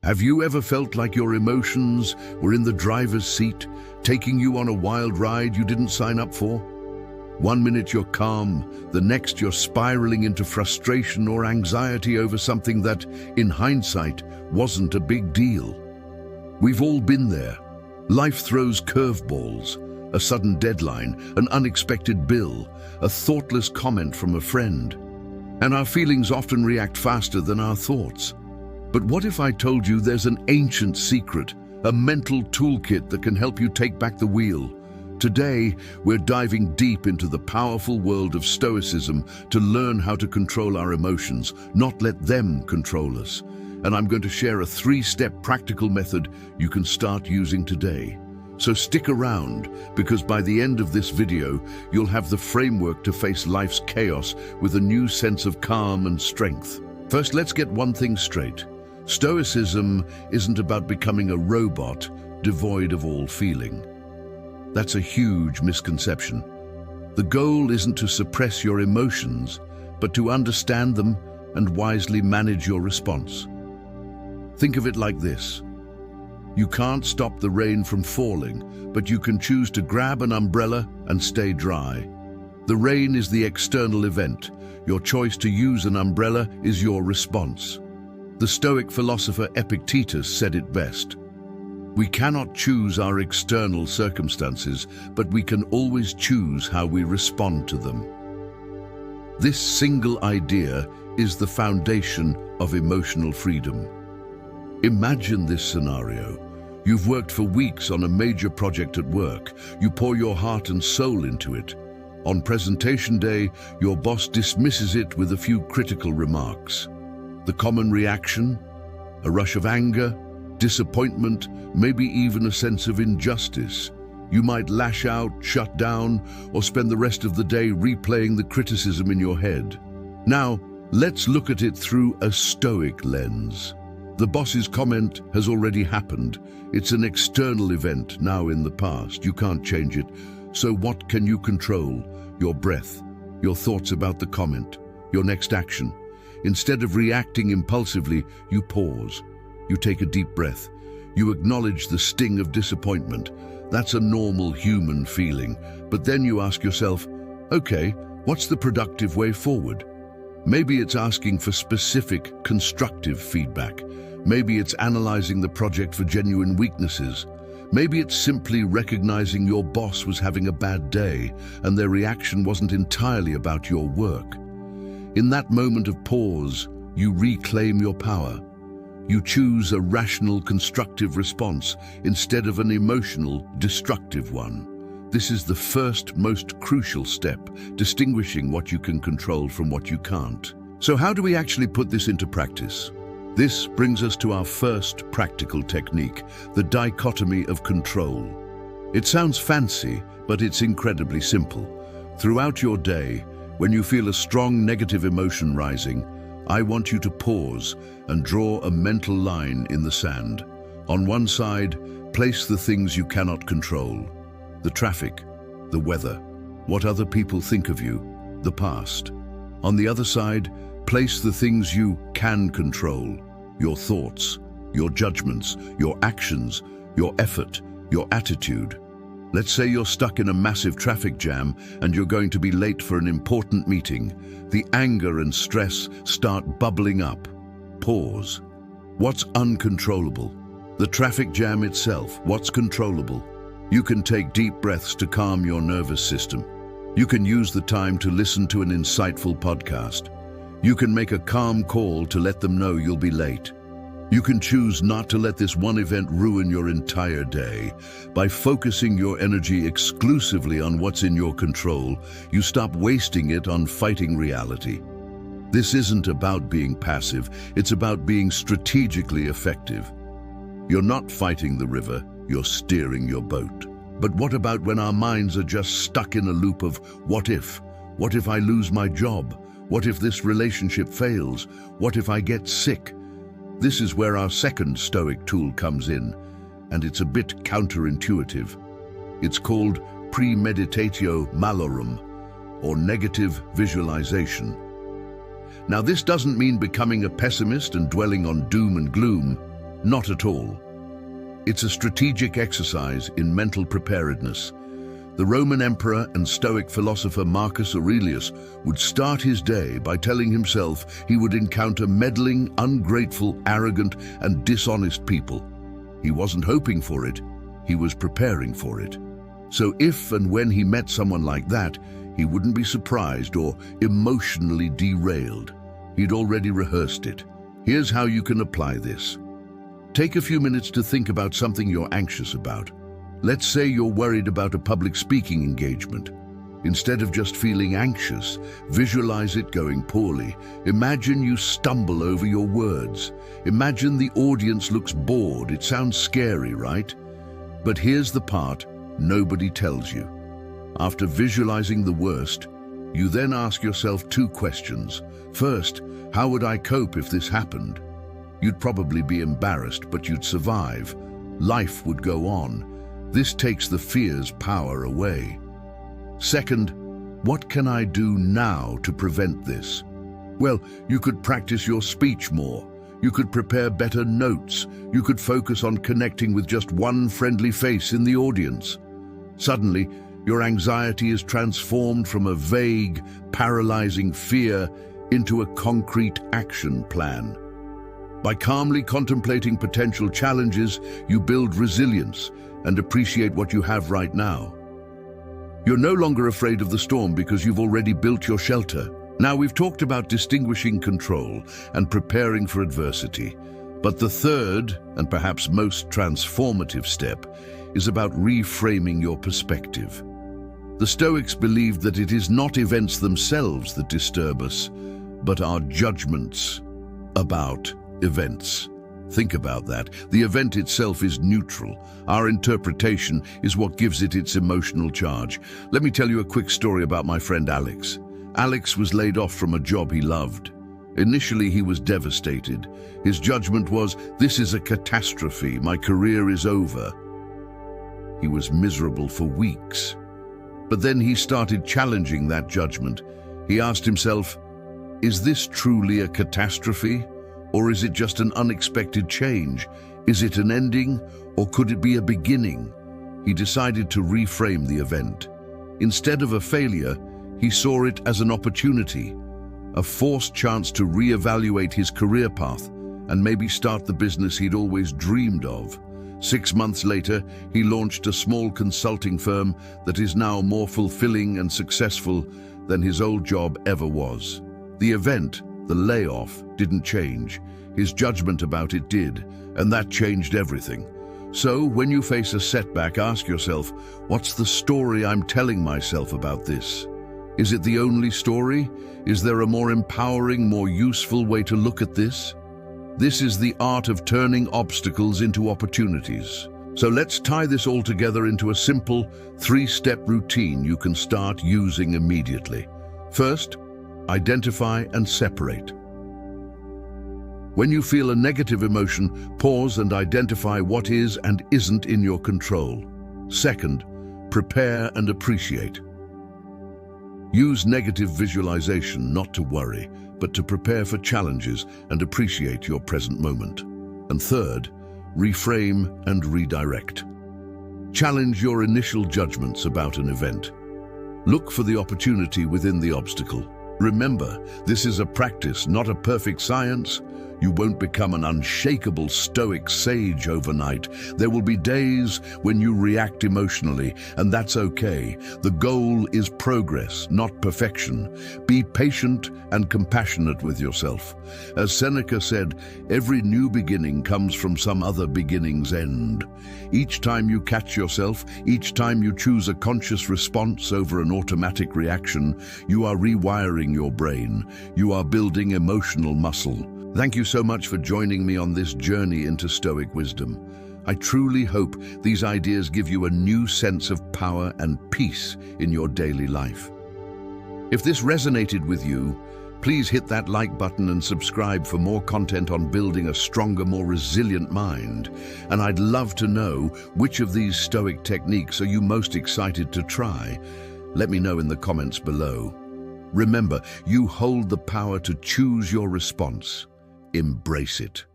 Have you ever felt like your emotions were in the driver's seat, taking you on a wild ride you didn't sign up for? One minute you're calm, the next you're spiraling into frustration or anxiety over something that, in hindsight, wasn't a big deal. We've all been there. Life throws curveballs, a sudden deadline, an unexpected bill, a thoughtless comment from a friend. And our feelings often react faster than our thoughts. But what if I told you there's an ancient secret, a mental toolkit that can help you take back the wheel? Today, we're diving deep into the powerful world of Stoicism to learn how to control our emotions, not let them control us. And I'm going to share a 3-step practical method you can start using today. So stick around, because by the end of this video, you'll have the framework to face life's chaos with a new sense of calm and strength. First, let's get one thing straight. Stoicism isn't about becoming a robot devoid of all feeling. That's a huge misconception. The goal isn't to suppress your emotions, but to understand them and wisely manage your response. Think of it like this. You can't stop the rain from falling, but you can choose to grab an umbrella and stay dry. The rain is the external event. Your choice to use an umbrella is your response. The Stoic philosopher Epictetus said it best. We cannot choose our external circumstances, but we can always choose how we respond to them. This single idea is the foundation of emotional freedom. Imagine this scenario. You've worked for weeks on a major project at work. You pour your heart and soul into it. On presentation day, your boss dismisses it with a few critical remarks. The common reaction? A rush of anger, disappointment, maybe even a sense of injustice. You might lash out, shut down, or spend the rest of the day replaying the criticism in your head. Now, let's look at it through a Stoic lens. The boss's comment has already happened. It's an external event, now in the past. You can't change it. So what can you control? Your breath, your thoughts about the comment, your next action. Instead of reacting impulsively, you pause. You take a deep breath. You acknowledge the sting of disappointment. That's a normal human feeling. But then you ask yourself, okay, what's the productive way forward? Maybe it's asking for specific, constructive feedback. Maybe it's analyzing the project for genuine weaknesses. Maybe it's simply recognizing your boss was having a bad day and their reaction wasn't entirely about your work. In that moment of pause, you reclaim your power. You choose a rational, constructive response instead of an emotional, destructive one. This is the first, most crucial step, distinguishing what you can control from what you can't. So how do we actually put this into practice? This brings us to our first practical technique, the dichotomy of control. It sounds fancy, but it's incredibly simple. Throughout your day, when you feel a strong negative emotion rising, I want you to pause and draw a mental line in the sand. On one side, place the things you cannot control. The traffic, the weather, what other people think of you, the past. On the other side, place the things you can control, your thoughts, your judgments, your actions, your effort, your attitude. Let's say you're stuck in a massive traffic jam and you're going to be late for an important meeting. The anger and stress start bubbling up. Pause. What's uncontrollable? The traffic jam itself. What's controllable? You can take deep breaths to calm your nervous system. You can use the time to listen to an insightful podcast. You can make a calm call to let them know you'll be late. You can choose not to let this one event ruin your entire day. By focusing your energy exclusively on what's in your control, you stop wasting it on fighting reality. This isn't about being passive, it's about being strategically effective. You're not fighting the river, you're steering your boat. But what about when our minds are just stuck in a loop of what if? What if I lose my job? What if this relationship fails? What if I get sick? This is where our second Stoic tool comes in, and it's a bit counterintuitive. It's called premeditatio malorum, or negative visualization. Now, this doesn't mean becoming a pessimist and dwelling on doom and gloom. Not at all. It's a strategic exercise in mental preparedness. The Roman emperor and Stoic philosopher Marcus Aurelius would start his day by telling himself he would encounter meddling, ungrateful, arrogant, and dishonest people. He wasn't hoping for it, he was preparing for it. So if and when he met someone like that, he wouldn't be surprised or emotionally derailed. He'd already rehearsed it. Here's how you can apply this. Take a few minutes to think about something you're anxious about. Let's say you're worried about a public speaking engagement. Instead of just feeling anxious, visualize it going poorly. Imagine you stumble over your words. Imagine the audience looks bored. It sounds scary, right? But here's the part nobody tells you. After visualizing the worst, you then ask yourself two questions. First, how would I cope if this happened? You'd probably be embarrassed, but you'd survive. Life would go on. This takes the fear's power away. Second, what can I do now to prevent this? Well, you could practice your speech more. You could prepare better notes. You could focus on connecting with just one friendly face in the audience. Suddenly, your anxiety is transformed from a vague, paralyzing fear into a concrete action plan. By calmly contemplating potential challenges, you build resilience and appreciate what you have right now. You're no longer afraid of the storm because you've already built your shelter. Now we've talked about distinguishing control and preparing for adversity, but the third, and perhaps most transformative step, is about reframing your perspective. The Stoics believed that it is not events themselves that disturb us, but our judgments about events. Think about that. The event itself is neutral. Our interpretation is what gives it its emotional charge. Let me tell you a quick story about my friend Alex. Alex was laid off from a job he loved. Initially, he was devastated. His judgment was, "This is a catastrophe. My career is over." He was miserable for weeks. But then he started challenging that judgment. He asked himself, is this truly a catastrophe? Or is it just an unexpected change? Is it an ending, or could it be a beginning? He decided to reframe the event. Instead of a failure, he saw it as an opportunity, a forced chance to reevaluate his career path and maybe start the business he'd always dreamed of. 6 months later, he launched a small consulting firm that is now more fulfilling and successful than his old job ever was. The event, the layoff, didn't change. His judgment about it did, and that changed everything. So, when you face a setback, ask yourself, what's the story I'm telling myself about this? Is it the only story? Is there a more empowering, more useful way to look at this? This is the art of turning obstacles into opportunities. So let's tie this all together into a simple 3-step routine you can start using immediately. First, identify and separate. When you feel a negative emotion, pause and identify what is and isn't in your control. Second, prepare and appreciate. Use negative visualization not to worry, but to prepare for challenges and appreciate your present moment. And third, reframe and redirect. Challenge your initial judgments about an event. Look for the opportunity within the obstacle. Remember, this is a practice, not a perfect science. You won't become an unshakable Stoic sage overnight. There will be days when you react emotionally, and that's okay. The goal is progress, not perfection. Be patient and compassionate with yourself. As Seneca said, every new beginning comes from some other beginning's end. Each time you catch yourself, each time you choose a conscious response over an automatic reaction, you are rewiring your brain. You are building emotional muscle. Thank you so much for joining me on this journey into Stoic wisdom. I truly hope these ideas give you a new sense of power and peace in your daily life. If this resonated with you, please hit that like button and subscribe for more content on building a stronger, more resilient mind. And I'd love to know, which of these Stoic techniques are you most excited to try? Let me know in the comments below. Remember, you hold the power to choose your response. Embrace it.